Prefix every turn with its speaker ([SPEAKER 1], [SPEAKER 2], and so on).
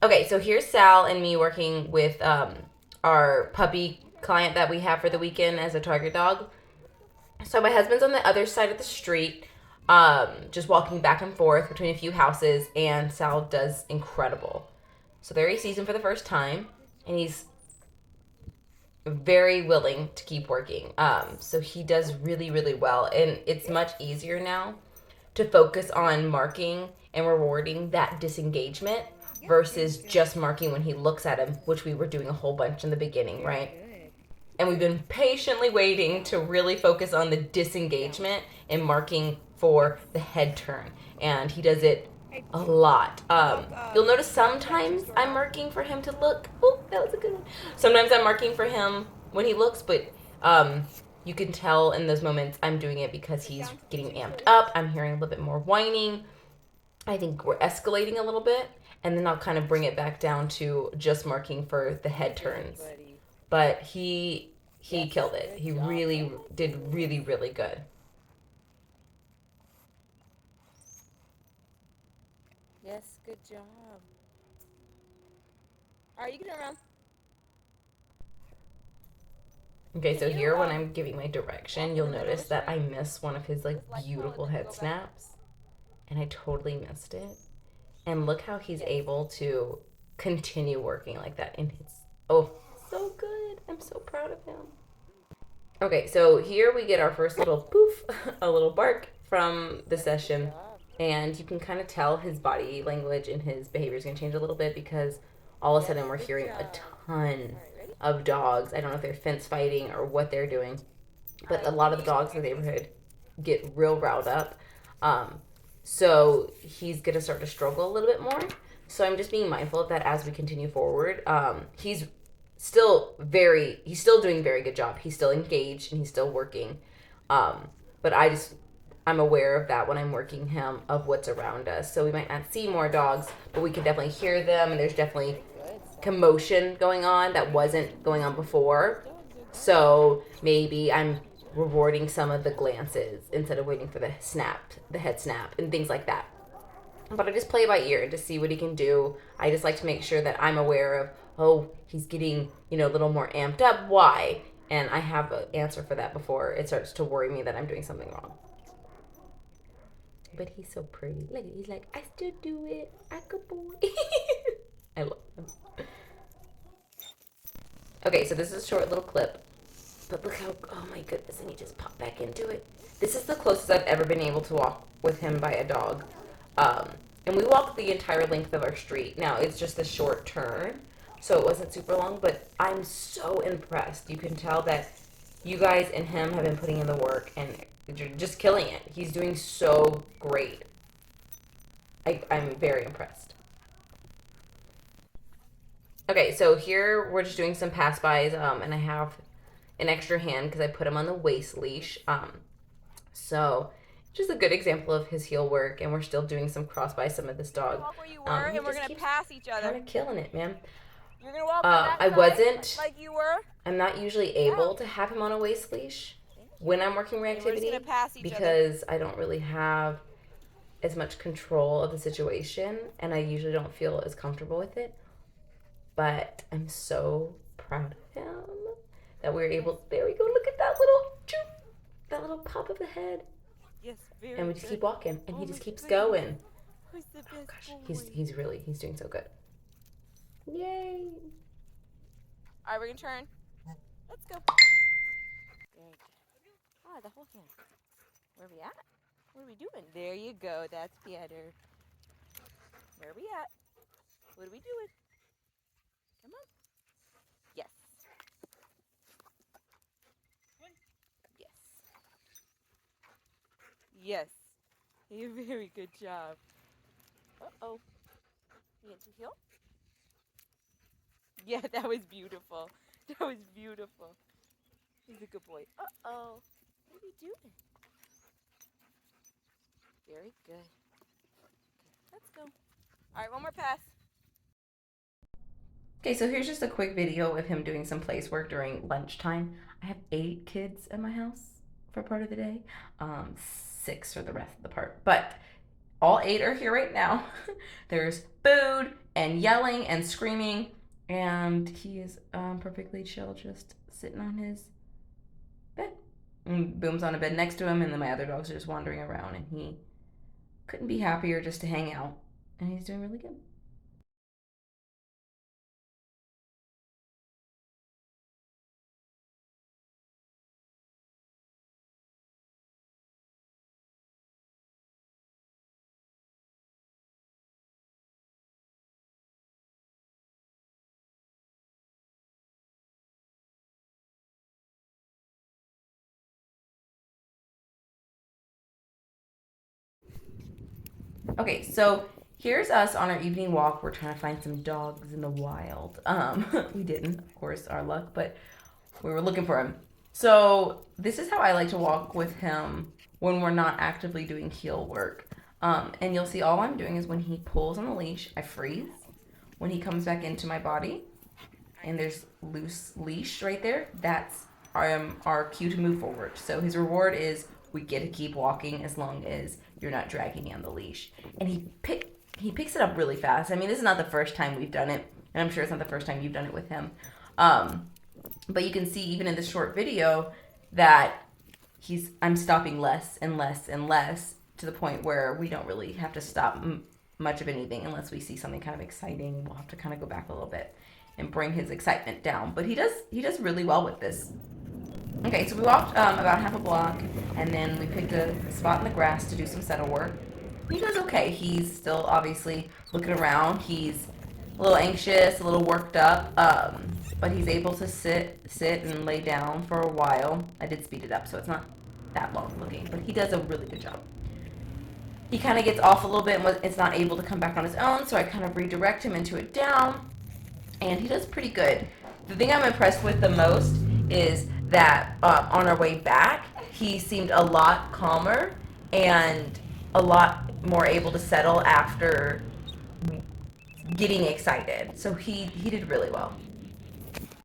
[SPEAKER 1] Okay, so here's Sal and me working with our puppy client that we have for the weekend as a target dog. So my husband's on the other side of the street, just walking back and forth between a few houses, and Sal does incredible. So there he sees him for the first time, and he's very willing to keep working. So he does really, really well, and it's much easier now to focus on marking and rewarding that disengagement versus just marking when he looks at him, which we were doing a whole bunch in the beginning, right? And we've been patiently waiting to really focus on the disengagement and marking for the head turn. And he does it a lot. You'll notice sometimes I'm marking for him to look. Oh, that was a good one. Sometimes I'm marking for him when he looks, but you can tell in those moments I'm doing it because he's getting amped up. I'm hearing a little bit more whining. I think we're escalating a little bit, and then I'll kind of bring it back down to just marking for the head turns. But he killed it. He really did really, really good.
[SPEAKER 2] Yes, good job. All right, you can turn around.
[SPEAKER 1] Okay, so
[SPEAKER 2] Can you
[SPEAKER 1] here when I'm giving my direction,
[SPEAKER 2] walk in
[SPEAKER 1] you'll
[SPEAKER 2] the middle of
[SPEAKER 1] notice
[SPEAKER 2] the
[SPEAKER 1] that I
[SPEAKER 2] street?
[SPEAKER 1] miss one of his like
[SPEAKER 2] Just like pull
[SPEAKER 1] beautiful
[SPEAKER 2] and then
[SPEAKER 1] head
[SPEAKER 2] go back.
[SPEAKER 1] snaps, and I totally missed it. And look how he's
[SPEAKER 2] Yes.
[SPEAKER 1] able to continue working like that in his, oh, so good. I'm so proud of him. Okay, so here we get our first little poof, a little bark from the
[SPEAKER 2] Yes, good
[SPEAKER 1] session.
[SPEAKER 2] job.
[SPEAKER 1] And you can kind of tell his body language and his behavior is going to change a little bit because all of a
[SPEAKER 2] Yes,
[SPEAKER 1] sudden we're
[SPEAKER 2] good
[SPEAKER 1] hearing a
[SPEAKER 2] job.
[SPEAKER 1] ton
[SPEAKER 2] All right, ready?
[SPEAKER 1] of dogs. I don't know if they're fence fighting or what they're doing,
[SPEAKER 2] All
[SPEAKER 1] but
[SPEAKER 2] right,
[SPEAKER 1] a lot
[SPEAKER 2] give
[SPEAKER 1] of the
[SPEAKER 2] me.
[SPEAKER 1] dogs in the neighborhood get real riled up. Um, so he's going to start to struggle a little bit more. So I'm just being mindful of that as we continue forward. He's still doing a very good job. He's still engaged and he's still working. But I'm aware of that when I'm working him of what's around us. So we might not see more dogs, but we can definitely hear them, and there's definitely
[SPEAKER 2] Very good, Sal.
[SPEAKER 1] commotion going on that wasn't going on before.
[SPEAKER 2] Dogs are good.
[SPEAKER 1] So maybe I'm rewarding some of the glances instead of waiting for the snap, the head snap, and things like that. But I just play by ear and just see what he can do. I just like to make sure that I'm aware of, oh, he's getting, a little more amped up. Why? And I have an answer for that before it starts to worry me that I'm doing something wrong. But he's so pretty. Look, he's like, I still do it. I could boy. I love him. Okay, so this is a short little clip. But look how, oh my goodness, and he just popped back into it. This is the closest I've ever been able to walk with him by a dog. Um, and we walked the entire length of our street. Now, it's just a short turn, so it wasn't super long, but I'm so impressed. You can tell that you guys and him have been putting in the work, and you're just killing it. He's doing so great. I'm very impressed. Okay, so here we're just doing some pass bys, and I have an extra hand because I put him on the waist leash. So just a good example of his heel work, and we're still doing some cross by some of this
[SPEAKER 2] You're gonna
[SPEAKER 1] dog.
[SPEAKER 2] walk where you were,
[SPEAKER 1] He
[SPEAKER 2] and we're
[SPEAKER 1] just
[SPEAKER 2] gonna
[SPEAKER 1] keeps
[SPEAKER 2] pass each
[SPEAKER 1] kind
[SPEAKER 2] other.
[SPEAKER 1] of killing it, man.
[SPEAKER 2] You're gonna walk on that
[SPEAKER 1] I
[SPEAKER 2] side
[SPEAKER 1] wasn't.
[SPEAKER 2] like you were.
[SPEAKER 1] I'm not usually able to have him on a waist leash
[SPEAKER 2] Thank you.
[SPEAKER 1] when I'm working
[SPEAKER 2] And we're just
[SPEAKER 1] reactivity
[SPEAKER 2] gonna pass each other.
[SPEAKER 1] because I don't really have as much control of the situation, and I usually don't feel as comfortable with it. But I'm so proud of him that we were
[SPEAKER 2] Yes.
[SPEAKER 1] able. There we go. Look at that little, that little pop of the head,
[SPEAKER 2] Yes, very
[SPEAKER 1] and we just
[SPEAKER 2] good.
[SPEAKER 1] keep walking, and
[SPEAKER 2] Oh
[SPEAKER 1] he
[SPEAKER 2] my
[SPEAKER 1] just keeps
[SPEAKER 2] goodness.
[SPEAKER 1] going.
[SPEAKER 2] Who's the
[SPEAKER 1] Oh
[SPEAKER 2] best
[SPEAKER 1] gosh, he's
[SPEAKER 2] boy?
[SPEAKER 1] he's really he's doing so good. Yay!
[SPEAKER 2] All right, we're gonna turn. Let's go. Very good. Ah, the whole hand. Where are we at? What are we doing? There you go. That's better. Where are we at? What are we doing? Come on. Yes. Yes. Yes. A very good job. Uh-oh. You get to heel? Yeah, that was beautiful. That was beautiful. He's a good boy. Uh-oh. What are we doing? Very good. Okay, let's go. All right, one more pass.
[SPEAKER 1] Okay, so here's just a quick video of him doing some place work during lunchtime. I have 8 kids at my house for part of the day, 6 for the rest of the part, but all 8 are here right now. There's food and yelling and screaming. And he is perfectly chill, just sitting on his bed. And Boom's on a bed next to him, and then my other dogs are just wandering around, and he couldn't be happier just to hang out. And he's doing really good. Okay, so here's us on our evening walk. We're trying to find some dogs in the wild. We didn't, of course, our luck, but we were looking for him. So this is how I like to walk with him when we're not actively doing heel work. And you'll see all I'm doing is when he pulls on the leash, I freeze. When he comes back into my body, and there's loose leash right there, that's our cue to move forward. So his reward is we get to keep walking as long as you're not dragging me on the leash. And he picks it up really fast. I mean, this is not the first time we've done it, and I'm sure it's not the first time you've done it with him. But you can see even in this short video that I'm stopping less and less and less to the point where we don't really have to stop much of anything unless we see something kind of exciting. We'll have to kind of go back a little bit and bring his excitement down. But he does really well with this. Okay, so we walked about half a block, and then we picked a spot in the grass to do some settle work. He does okay. He's still obviously looking around. He's a little anxious, a little worked up, but he's able to sit and lay down for a while. I did speed it up, so it's not that long looking, but he does a really good job. He kind of gets off a little bit and it's not able to come back on his own, so I kind of redirect him into it down, and he does pretty good. The thing I'm impressed with the most is that on our way back, he seemed a lot calmer and a lot more able to settle after getting excited. So he did really well.